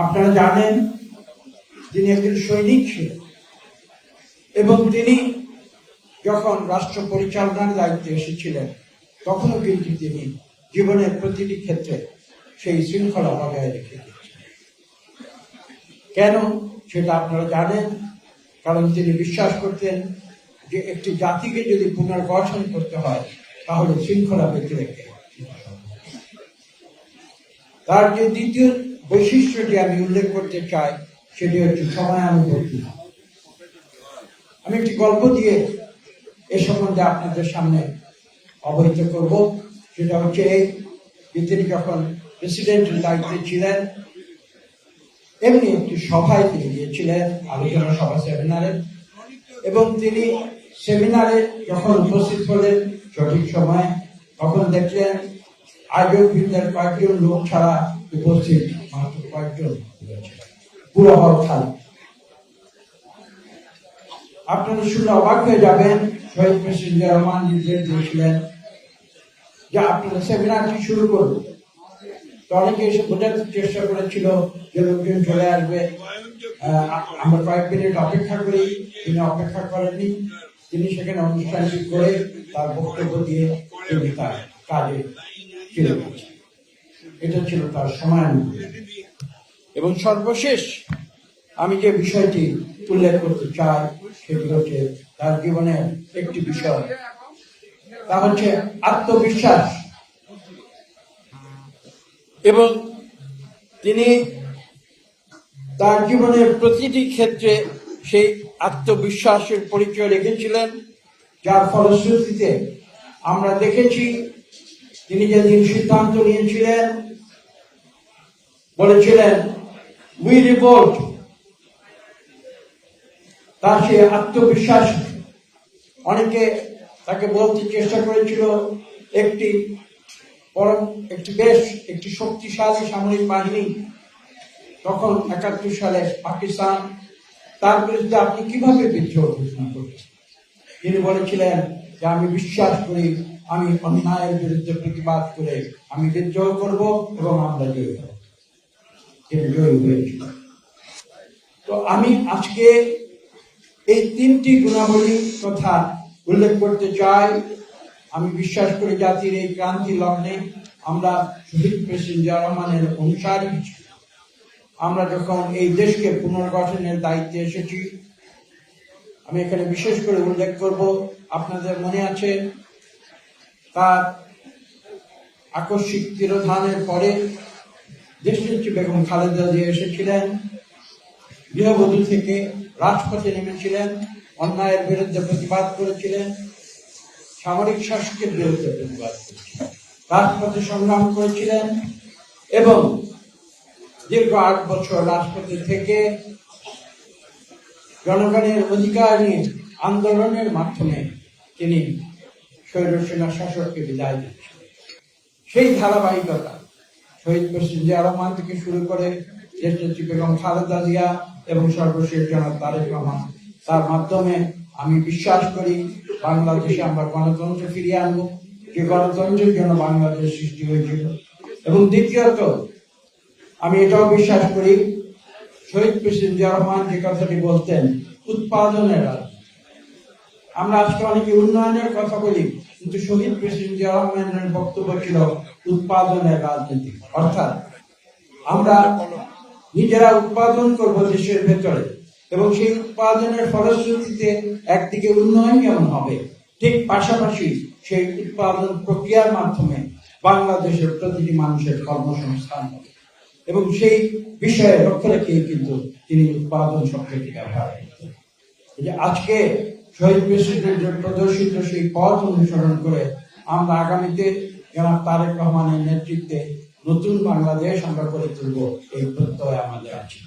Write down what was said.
আপনারা জানেন তিনি একজন সৈনিক ছিলেন এবং তিনি যখন রাষ্ট্র পরিচালনার দায়িত্বে এসেছিলেন তখনও কিন্তু তিনি জীবনের প্রতিটি ক্ষেত্রে সেই শৃঙ্খলা বজায় রেখে দিয়েছেন। কেন সেটা আপনারা জানেন, কারণ তিনি বিশ্বাস করতেন যে একটি জাতিকে যদি পুনর্গঠন করতে হয় তাহলে শৃঙ্খলা বেঁধে রেখে। তার যে দ্বিতীয় বৈশিষ্ট্যটি আমি উল্লেখ করতে চাই সেটি হচ্ছে সময়ানুবর্তী। আমি একটি গল্প দিয়ে এ সম্বন্ধে আপনাদের সামনে অবহিত করব। সেটা হচ্ছে এই যে তিনি যখন প্রেসিডেন্টের দায়িত্বে ছিলেন এমনি একটি সভায় তিনি গিয়েছিলেন, আলোচনা সভা, সেমিনারে, এবং তিনি সেমিনারে যখন উপস্থিত হলেন সঠিক সময় তখন দেখলেন আয়োজকবৃন্দের কয়েকজন লোক ছাড়া উপস্থিত মাত্র কয়েকজন, পুরো হল খালি। আপনারা শুনে অবাক হয়ে যাবেন, শহীদ প্রেসিডেন্ট জিয়া রহমান নির্দেশ দিয়েছিলেন যে আপনারা সেমিনারটি শুরু করুন। তো অনেকে এসে বোঝাতে চেষ্টা করেছিল যে লোকজন চলে আসবে, আমরা কয়েক মিনিট অপেক্ষা করি। তিনি অপেক্ষা করেননি, তিনি সেখানে অনুষ্ঠানটি করে তার বক্তব্য দিয়ে তিনি তার কাজে ফিরে গেছেন। এটা ছিল তার সময়ানুবর্তী। এবং সর্বশেষ আমি যে বিষয়টি উল্লেখ করতে চাই সেটি হচ্ছে তার জীবনের একটি বিষয়, তা হচ্ছে আত্মবিশ্বাস। এবং তিনি তার জীবনের প্রতিটি ক্ষেত্রে সেই আত্মবিশ্বাসের পরিচয় রেখেছিলেন, যার ফলশ্রুতিতে আমরা দেখেছি তিনি যেদিন সিদ্ধান্ত নিয়েছিলেন, বলেছিলেন উই রিভোল্ট, তার সেই আত্মবিশ্বাস। অনেকে তাকে বলতে চেষ্টা করেছিল একটি শক্তিশালী সামরিক বাহিনী তখন ৭১ সালে পাকিস্তান, তার বিরুদ্ধে আপনি কিভাবে বিদ্রোহ ঘোষণা করবেন? তিনি বলেছিলেন যে আমি বিশ্বাস করি আমি অন্যায়ের বিরুদ্ধে প্রতিবাদ করে আমি বিদ্রোহ করব এবং আমরা জয়ী হব। তিনি জয়ী হয়েছিল। তো আমি আজকে এই তিনটি গুণাবলী কথা উল্লেখ করতে চাই। আমি বিশ্বাস করি জাতির এই ক্রান্তি লগ্নে আমরা শহীদ প্রেসিডেন্ট জিয়া রহমানের অনুসারী। আমরা যখন এই দেশকে পুনর্গঠনের দায়িত্বে এসেছি, আমি এখানে বিশেষ করে উল্লেখ করব, আপনাদের মনে আছে তার আকস্মিক তিরোধানের পরে দেশনেত্রী বেগম খালেদা জিয়া এসেছিলেন, গৃহবধূ থেকে রাজপথে নেমেছিলেন, অন্যায়ের বিরুদ্ধে প্রতিবাদ করেছিলেন, সামরিক শাসকের বিরুদ্ধে প্রতিবাদ করেছিলেন, রাজপথে সংগ্রাম করেছিলেন এবং দীর্ঘ ৮ বছর রাজপথে থেকে জনগণের অধিকার নিয়ে আন্দোলনের মাধ্যমে তিনি স্বৈরসেনা শাসককে বিদায় দিচ্ছেন। সেই ধারাবাহিকতা শহীদ প্রেসিডেন্ট জিয়া রহমান থেকে শুরু করে দেশনেত্রী বেগম খালেদা জিয়া এবং সর্বশেষ জনাব তারেক রহমান, তার মাধ্যমে আমি বিশ্বাস করি বাংলাদেশে আমরা গণতন্ত্র ফিরিয়ে আনব, যে গণতন্ত্রের জন্য বাংলাদেশ সৃষ্টি হয়েছিল। এবং দ্বিতীয়ত আমি এটাও বিশ্বাস করি শহীদ প্রেসিডেন্ট জিয়া রহমান যে কথাটি বলতেন, উৎপাদনের রাজনীতি। আমরা আজকে অনেকে উন্নয়নের কথা বলি, কিন্তু শহীদ প্রেসিডেন্ট জিয়া রহমানের বক্তব্য ছিল উৎপাদনের রাজনীতি। অর্থাৎ আমরা নিজেরা উৎপাদন করব দেশের ভেতরে, এবং সেই উৎপাদনের ফলশ্রুতিতে একদিকে উন্নয়ন যেমন হবে, ঠিক পাশাপাশি সেই উৎপাদন প্রক্রিয়ার মাধ্যমে বাংলাদেশের প্রতিটি মানুষের কর্মসংস্থান হবে। এবং সেই বিষয়ে লক্ষ্য রেখে কিন্তু তিনি উৎপাদন শব্দটি ব্যবহার করতেন। আজকে শহীদ প্রেসিডেন্টের প্রদর্শিত সেই পথ অনুসরণ করে আমরা আগামীতে জনাব তারেক রহমানের নেতৃত্বে নতুন বাংলাদেশ আমরা করে তুলব, এই প্রত্যয় আমাদের আছে।